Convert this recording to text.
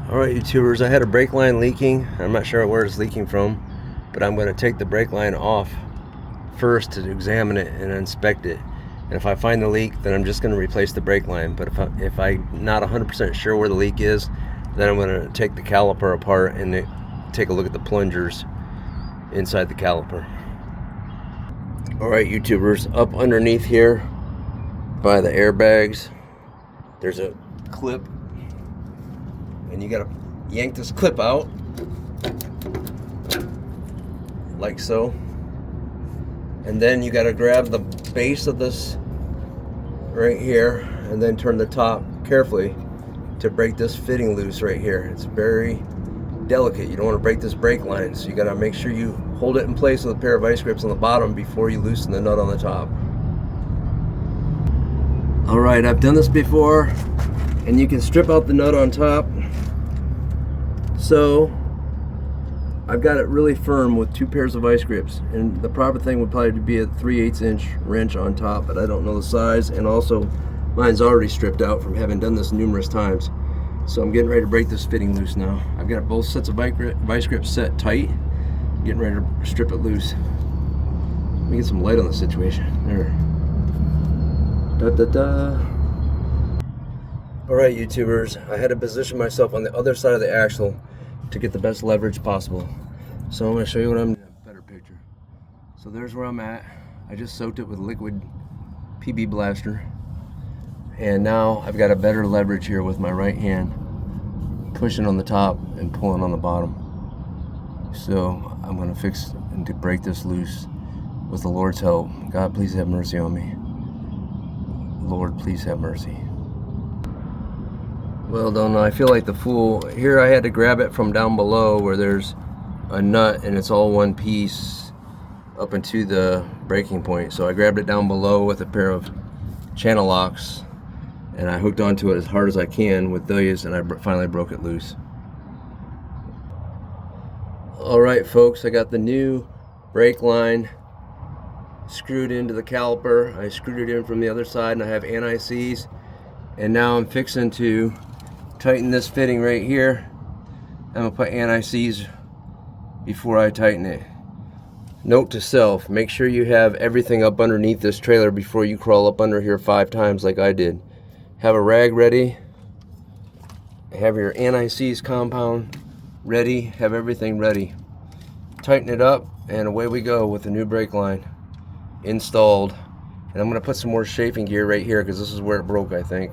Alright YouTubers, I had a brake line leaking. I'm not sure where it's leaking from, but I'm going to take the brake line off first to examine it and inspect it. And if I find the leak, then I'm just going to replace the brake line. But if I'm not 100% sure where the leak is, then I'm going to take the caliper apart and take a look at the plungers inside the caliper. Alright YouTubers, up underneath here by the airbags, there's a clip. And you gotta yank this clip out like so, and then you gotta grab the base of this right here and then turn the top carefully to break this fitting loose right here. It's very delicate. You don't want to break this brake line, so you gotta make sure you hold it in place with a pair of vice grips on the bottom before you loosen the nut on the top. Alright, I've done this before, and you can strip out the nut on top. So I've got it really firm with two pairs of vice grips, and the proper thing would probably be a 3/8 inch wrench on top, but I don't know the size, and also mine's already stripped out from having done this numerous times. So I'm getting ready to break this fitting loose now. I've got both sets of vice grips set tight, getting ready to strip it loose. Let me get some light on the situation. There. Alright YouTubers, I had to position myself on the other side of the axle to get the best leverage possible. So I'm going to show you what I'm doing. Better picture. So there's where I'm at. I just soaked it with liquid PB Blaster. And now I've got a better leverage here with my right hand, pushing on the top and pulling on the bottom. So I'm going to fix and to break this loose with the Lord's help. God, please have mercy on me. Lord, please have mercy. Well, don't know. I feel like the fool. Here I had to grab it from down below where there's a nut and it's all one piece up into the breaking point. So I grabbed it down below with a pair of channel locks and I hooked onto it as hard as I can with these, and I finally broke it loose. Alright folks, I got the new brake line screwed into the caliper. I screwed it in from the other side and I have anti-seize, and now I'm fixing to tighten this fitting right here. I'm gonna put anti-seize before I tighten it. Note to self, make sure you have everything up underneath this trailer before you crawl up under here 5 times like I did. Have a rag ready, have your anti-seize compound ready, have everything ready. Tighten it up and away we go with the new brake line installed. And I'm gonna put some more chafing gear right here because this is where it broke, I think.